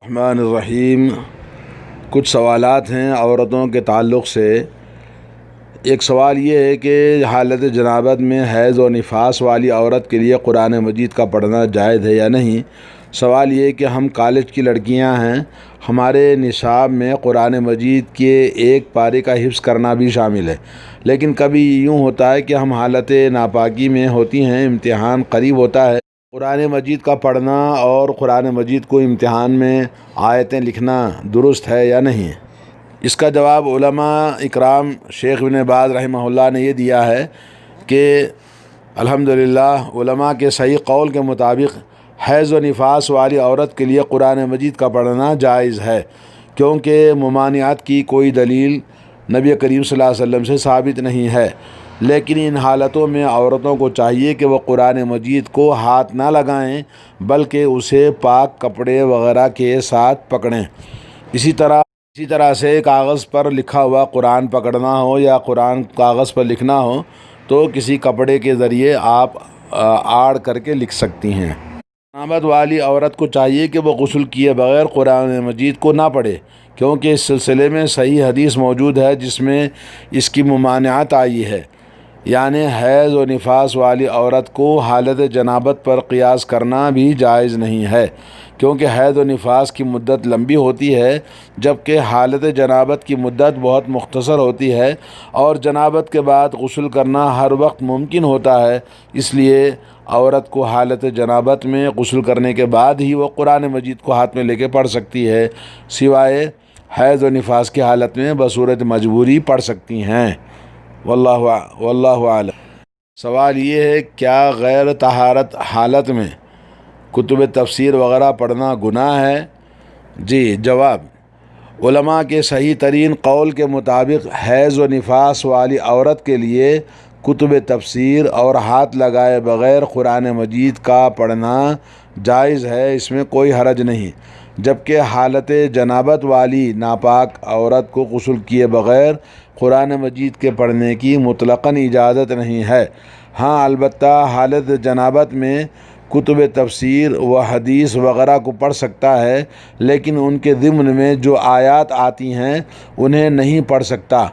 الرحمن الرحیم۔ کچھ سوالات ہیں عورتوں کے تعلق سے۔ ایک سوال یہ ہے کہ حالت جنابت میں حیض و نفاس والی عورت کے لیے قرآن مجید کا پڑھنا جائز ہے یا نہیں۔ سوال یہ ہے کہ ہم کالج کی لڑکیاں ہیں، ہمارے نصاب میں قرآن مجید کے ایک پارے کا حفظ کرنا بھی شامل ہے، لیکن کبھی یوں ہوتا ہے کہ ہم حالت ناپاکی میں ہوتی ہیں، امتحان قریب ہوتا ہے، قرآن مجید کا پڑھنا اور قرآن مجید کو امتحان میں آیتیں لکھنا درست ہے یا نہیں۔ اس کا جواب علماء اکرام شیخ ابن باز رحمہ اللہ نے یہ دیا ہے کہ الحمدللہ علماء کے صحیح قول کے مطابق حیض و نفاس والی عورت کے لیے قرآن مجید کا پڑھنا جائز ہے، کیونکہ ممانعت کی کوئی دلیل نبی کریم صلی اللہ علیہ وسلم سے ثابت نہیں ہے۔ لیکن ان حالتوں میں عورتوں کو چاہیے کہ وہ قرآن مجید کو ہاتھ نہ لگائیں، بلکہ اسے پاک کپڑے وغیرہ کے ساتھ پکڑیں۔ اسی طرح سے کاغذ پر لکھا ہوا قرآن پکڑنا ہو یا قرآن کاغذ پر لکھنا ہو تو کسی کپڑے کے ذریعے آپ آڑ کر کے لکھ سکتی ہیں۔ جنابت والی عورت کو چاہیے کہ وہ غسل کیے بغیر قرآن مجید کو نہ پڑھے، کیونکہ اس سلسلے میں صحیح حدیث موجود ہے جس میں اس کی ممانعت آئی ہے، یعنی حیض و نفاس والی عورت کو حالت جنابت پر قیاس کرنا بھی جائز نہیں ہے، کیونکہ حیض و نفاس کی مدت لمبی ہوتی ہے جبکہ حالت جنابت کی مدت بہت مختصر ہوتی ہے، اور جنابت کے بعد غسل کرنا ہر وقت ممکن ہوتا ہے۔ اس لیے عورت کو حالت جنابت میں غسل کرنے کے بعد ہی وہ قرآن مجید کو ہاتھ میں لے کے پڑھ سکتی ہے، سوائے حیض و نفاس کی حالت میں بصورت مجبوری پڑھ سکتی ہیں۔ واللہ اعلم۔ سوال یہ ہے کیا غیر طہارت حالت میں کتب تفسیر وغیرہ پڑھنا گناہ ہے؟ جی، جواب علماء کے صحیح ترین قول کے مطابق حیض و نفاس والی عورت کے لیے کتب تفسیر اور ہاتھ لگائے بغیر قرآن مجید کا پڑھنا جائز ہے، اس میں کوئی حرج نہیں، جبکہ حالت جنابت والی ناپاک عورت کو غسل کیے بغیر قرآن مجید کے پڑھنے کی مطلقاً اجازت نہیں ہے۔ ہاں، البتہ حالت جنابت میں کتب تفسیر و حدیث وغیرہ کو پڑھ سکتا ہے، لیکن ان کے ضمن میں جو آیات آتی ہیں انہیں نہیں پڑھ سکتا،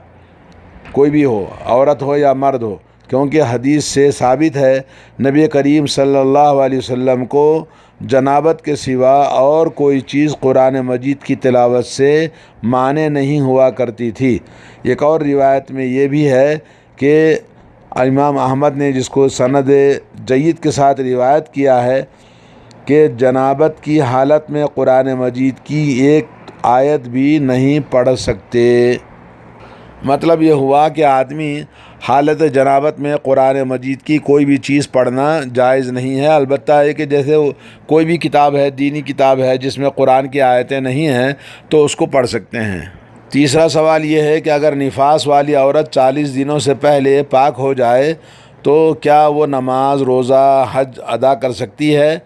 کوئی بھی ہو، عورت ہو یا مرد ہو، کیونکہ حدیث سے ثابت ہے نبی کریم صلی اللہ علیہ وسلم کو جنابت کے سوا اور کوئی چیز قرآن مجید کی تلاوت سے مانع نہیں ہوا کرتی تھی۔ ایک اور روایت میں یہ بھی ہے کہ امام احمد نے جس کو سند جید کے ساتھ روایت کیا ہے کہ جنابت کی حالت میں قرآن مجید کی ایک آیت بھی نہیں پڑھ سکتے۔ مطلب یہ ہوا کہ آدمی حالت جنابت میں قرآن مجید کی کوئی بھی چیز پڑھنا جائز نہیں ہے، البتہ ہے کہ جیسے کوئی بھی کتاب ہے، دینی کتاب ہے جس میں قرآن کی آیتیں نہیں ہیں تو اس کو پڑھ سکتے ہیں۔ تیسرا سوال یہ ہے کہ اگر نفاس والی عورت 40 دنوں سے پہلے پاک ہو جائے تو کیا وہ نماز، روزہ، حج ادا کر سکتی ہے؟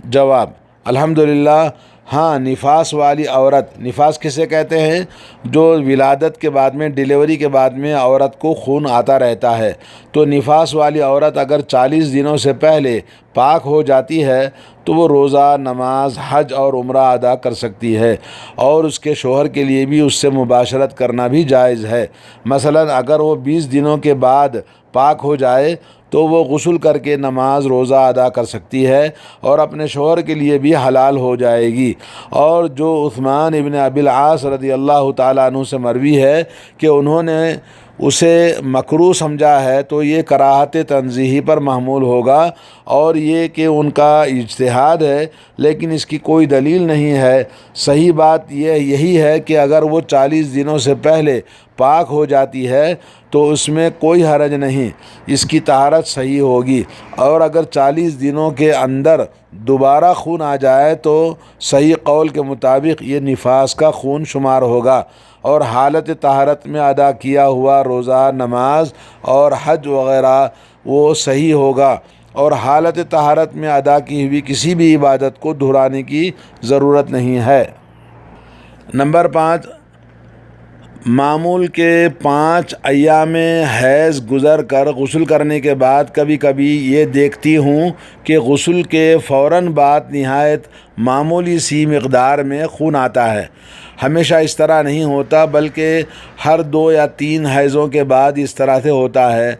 جواب الحمدللہ ہاں، نفاس والی عورت، نفاس کسے کہتے ہیں؟ جو ولادت کے بعد میں، ڈیلیوری کے بعد میں عورت کو خون آتا رہتا ہے، تو نفاس والی عورت اگر 40 دنوں سے پہلے پاک ہو جاتی ہے تو وہ روزہ، نماز، حج اور عمرہ ادا کر سکتی ہے، اور اس کے شوہر کے لیے بھی اس سے مباشرت کرنا بھی جائز ہے۔ مثلا اگر وہ 20 دنوں کے بعد پاک ہو جائے تو وہ غسل کر کے نماز، روزہ ادا کر سکتی ہے اور اپنے شوہر کے لیے بھی حلال ہو جائے گی۔ اور جو عثمان ابن ابی العاص رضی اللہ تعالیٰ عنہ سے مروی ہے کہ انہوں نے اسے مکروہ سمجھا ہے تو یہ کراہت تنزیہی پر محمول ہوگا، اور یہ کہ ان کا اجتہاد ہے لیکن اس کی کوئی دلیل نہیں ہے۔ صحیح بات یہی ہے کہ اگر وہ 40 دنوں سے پہلے پاک ہو جاتی ہے تو اس میں کوئی حرج نہیں، اس کی طہارت صحیح ہوگی، اور اگر 40 دنوں کے اندر دوبارہ خون آ جائے تو صحیح قول کے مطابق یہ نفاس کا خون شمار ہوگا، اور حالت طہارت میں ادا کیا ہوا روزہ، نماز اور حج وغیرہ وہ صحیح ہوگا، اور حالت طہارت میں ادا کی ہوئی کسی بھی عبادت کو دہرانے کی ضرورت نہیں ہے۔ نمبر 5، معمول کے 5 ایام حیض گزر کر غسل کرنے کے بعد کبھی کبھی یہ دیکھتی ہوں کہ غسل کے فوراً بعد نہایت معمولی سی مقدار میں خون آتا ہے۔ ہمیشہ اس طرح نہیں ہوتا بلکہ ہر 2 یا 3 حیضوں کے بعد اس طرح سے ہوتا ہے۔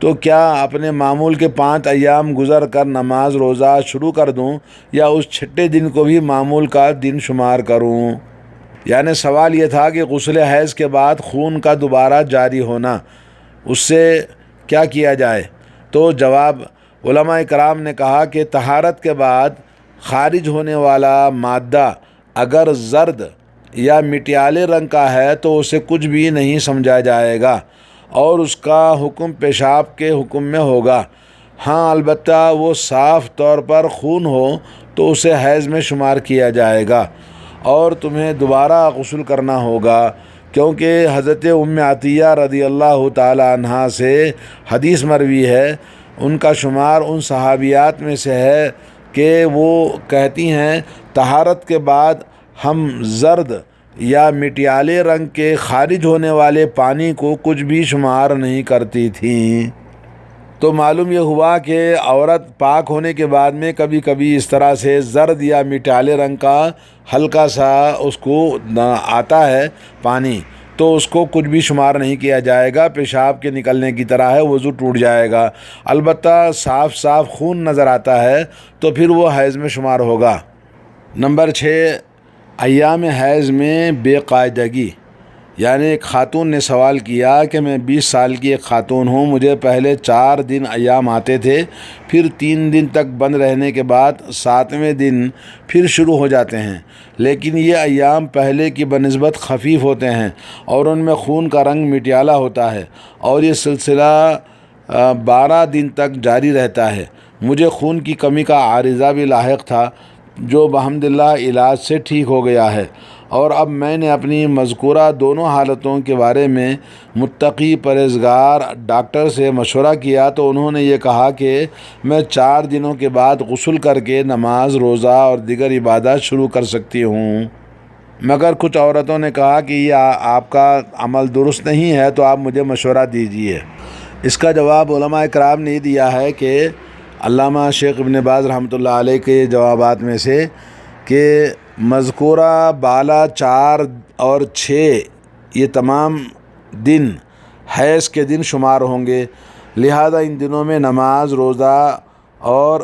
تو کیا اپنے معمول کے 5 ایام گزر کر نماز روزہ شروع کر دوں یا اس چھٹے دن کو بھی معمول کا دن شمار کروں؟ یعنی سوال یہ تھا کہ غسل حیض کے بعد خون کا دوبارہ جاری ہونا، اس سے کیا کیا جائے؟ تو جواب علماء کرام نے کہا کہ طہارت کے بعد خارج ہونے والا مادہ اگر زرد یا مٹیالے رنگ کا ہے تو اسے کچھ بھی نہیں سمجھا جائے گا اور اس کا حکم پیشاب کے حکم میں ہوگا۔ ہاں البتہ وہ صاف طور پر خون ہو تو اسے حیض میں شمار کیا جائے گا اور تمہیں دوبارہ غسل کرنا ہوگا، کیونکہ حضرت ام عطیہ رضی اللہ تعالی عنہا سے حدیث مروی ہے، ان کا شمار ان صحابیات میں سے ہے کہ وہ کہتی ہیں طہارت کے بعد ہم زرد یا مٹیالے رنگ کے خارج ہونے والے پانی کو کچھ بھی شمار نہیں کرتی تھیں۔ تو معلوم یہ ہوا کہ عورت پاک ہونے کے بعد میں کبھی کبھی اس طرح سے زرد یا مٹیالے رنگ کا ہلکا سا اس کو آتا ہے پانی، تو اس کو کچھ بھی شمار نہیں کیا جائے گا، پیشاب کے نکلنے کی طرح ہے، وضو ٹوٹ جائے گا۔ البتہ صاف خون نظر آتا ہے تو پھر وہ حیض میں شمار ہوگا۔ نمبر 6، ایام حیض میں بے قاعدگی۔ یعنی ایک خاتون نے سوال کیا کہ میں 20 سال کی ایک خاتون ہوں، مجھے پہلے 4 دن ایام آتے تھے، پھر 3 دن تک بند رہنے کے بعد 7ویں دن پھر شروع ہو جاتے ہیں، لیکن یہ ایام پہلے کی بنسبت خفیف ہوتے ہیں اور ان میں خون کا رنگ مٹیالہ ہوتا ہے اور یہ سلسلہ 12 دن تک جاری رہتا ہے۔ مجھے خون کی کمی کا عارضہ بھی لاحق تھا جو بحمداللہ علاج سے ٹھیک ہو گیا ہے، اور اب میں نے اپنی مذکورہ دونوں حالتوں کے بارے میں متقی پرہیزگار ڈاکٹر سے مشورہ کیا تو انہوں نے یہ کہا کہ میں 4 دنوں کے بعد غسل کر کے نماز روزہ اور دیگر عبادات شروع کر سکتی ہوں۔ مگر کچھ عورتوں نے کہا کہ یہ آپ کا عمل درست نہیں ہے تو آپ مجھے مشورہ دیجیے۔ اس کا جواب علماء کرام نے دیا ہے کہ علامہ شیخ ابن باز رحمۃ اللہ علیہ کے جوابات میں سے کہ مذکورہ بالا 4 اور 6 یہ تمام دن حیض کے دن شمار ہوں گے، لہذا ان دنوں میں نماز روزہ اور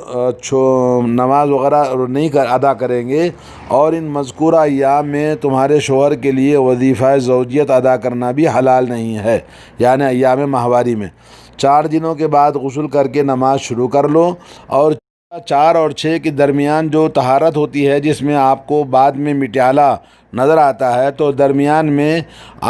نماز وغیرہ نہیں ادا کریں گے، اور ان مذکورہ ایام میں تمہارے شوہر کے لیے وظیفہ زوجیت ادا کرنا بھی حلال نہیں ہے، یعنی ایام ماہواری میں 4 دنوں کے بعد غسل کر کے نماز شروع کر لو، اور 4 اور 6 کے درمیان جو طہارت ہوتی ہے جس میں آپ کو بعد میں مٹیالہ نظر آتا ہے تو درمیان میں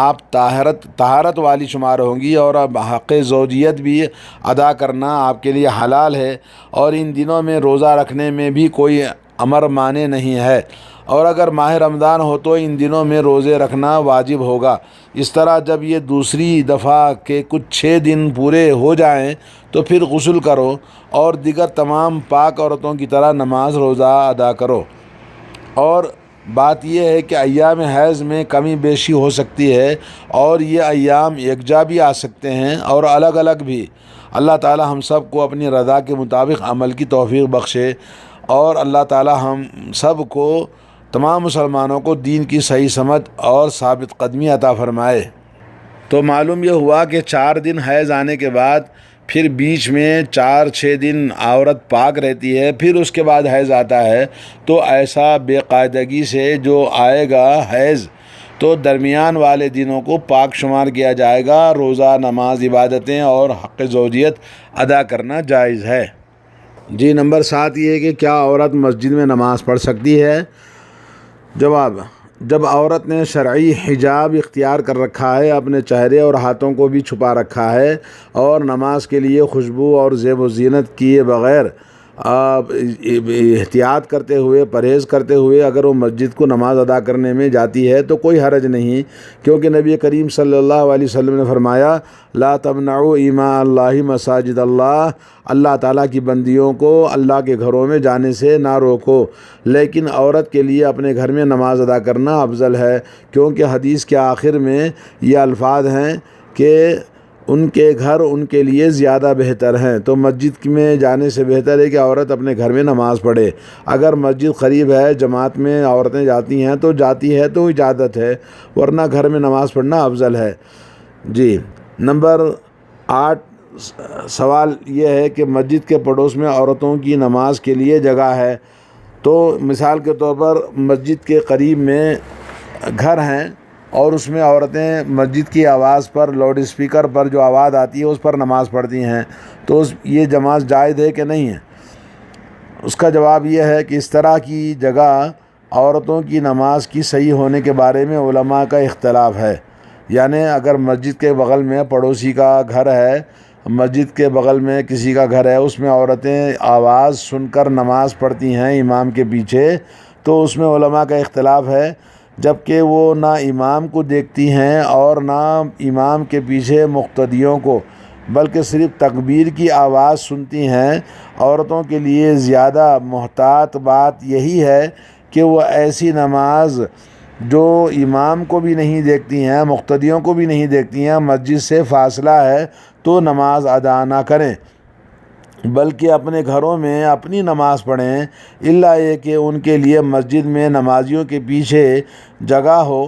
آپ طہارت والی شمار ہوں گی، اور اب حق زوجیت بھی ادا کرنا آپ کے لیے حلال ہے، اور ان دنوں میں روزہ رکھنے میں بھی کوئی امر مانع نہیں ہے، اور اگر ماہ رمضان ہو تو ان دنوں میں روزے رکھنا واجب ہوگا۔ اس طرح جب یہ دوسری دفعہ کے کچھ 6 دن پورے ہو جائیں تو پھر غسل کرو اور دیگر تمام پاک عورتوں کی طرح نماز روزہ ادا کرو۔ اور بات یہ ہے کہ ایام حیض میں کمی بیشی ہو سکتی ہے اور یہ ایام یکجا بھی آ سکتے ہیں اور الگ الگ بھی۔ اللہ تعالی ہم سب کو اپنی رضا کے مطابق عمل کی توفیق بخشے، اور اللہ تعالی ہم سب کو تمام مسلمانوں کو دین کی صحیح سمجھ اور ثابت قدمی عطا فرمائے۔ تو معلوم یہ ہوا کہ 4 دن حیض آنے کے بعد پھر بیچ میں 4-6 دن عورت پاک رہتی ہے، پھر اس کے بعد حیض آتا ہے، تو ایسا بے قاعدگی سے جو آئے گا حیض تو درمیان والے دنوں کو پاک شمار کیا جائے گا، روزہ نماز عبادتیں اور حق زوجیت ادا کرنا جائز ہے۔ جی نمبر 7 یہ ہے کہ کیا عورت مسجد میں نماز پڑھ سکتی ہے؟ جواب: جب عورت نے شرعی حجاب اختیار کر رکھا ہے، اپنے چہرے اور ہاتھوں کو بھی چھپا رکھا ہے اور نماز کے لیے خوشبو اور زیب و زینت کیے بغیر احتیاط کرتے ہوئے، پرہیز کرتے ہوئے اگر وہ مسجد کو نماز ادا کرنے میں جاتی ہے تو کوئی حرج نہیں، کیونکہ نبی کریم صلی اللہ علیہ وسلم نے فرمایا لا تمنعوا اماء اللہ مساجد اللہ، اللہ تعالیٰ کی بندیوں کو اللہ کے گھروں میں جانے سے نہ روکو، لیکن عورت کے لیے اپنے گھر میں نماز ادا کرنا افضل ہے، کیونکہ حدیث کے آخر میں یہ الفاظ ہیں کہ ان کے گھر ان کے لیے زیادہ بہتر ہیں، تو مسجد میں جانے سے بہتر ہے کہ عورت اپنے گھر میں نماز پڑھے۔ اگر مسجد قریب ہے، جماعت میں عورتیں جاتی ہیں تو جاتی ہے تو اجازت ہے، ورنہ گھر میں نماز پڑھنا افضل ہے۔ جی، نمبر 8 سوال یہ ہے کہ مسجد کے پڑوس میں عورتوں کی نماز کے لیے جگہ ہے، تو مثال کے طور پر مسجد کے قریب میں گھر ہیں اور اس میں عورتیں مسجد کی آواز پر، لاؤڈ اسپیکر پر جو آواز آتی ہے اس پر نماز پڑھتی ہیں، تو یہ نماز جائز ہے کہ نہیں ہے؟ اس کا جواب یہ ہے کہ اس طرح کی جگہ عورتوں کی نماز کی صحیح ہونے کے بارے میں علماء کا اختلاف ہے، یعنی اگر مسجد کے بغل میں پڑوسی کا گھر ہے، مسجد کے بغل میں کسی کا گھر ہے، اس میں عورتیں آواز سن کر نماز پڑھتی ہیں امام کے پیچھے، تو اس میں علماء کا اختلاف ہے، جبکہ وہ نہ امام کو دیکھتی ہیں اور نہ امام کے پیچھے مقتدیوں کو، بلکہ صرف تکبیر کی آواز سنتی ہیں۔ عورتوں کے لیے زیادہ محتاط بات یہی ہے کہ وہ ایسی نماز جو امام کو بھی نہیں دیکھتی ہیں، مقتدیوں کو بھی نہیں دیکھتی ہیں، مسجد سے فاصلہ ہے تو نماز ادا نہ کریں، بلکہ اپنے گھروں میں اپنی نماز پڑھیں، الا یہ کہ ان کے لیے مسجد میں نمازیوں کے پیچھے جگہ ہو،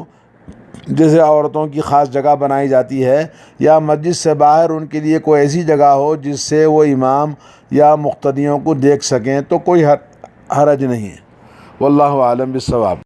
جیسے عورتوں کی خاص جگہ بنائی جاتی ہے، یا مسجد سے باہر ان کے لیے کوئی ایسی جگہ ہو جس سے وہ امام یا مقتدیوں کو دیکھ سکیں، تو کوئی حرج نہیں ہے۔ واللہ اعلم بالصواب۔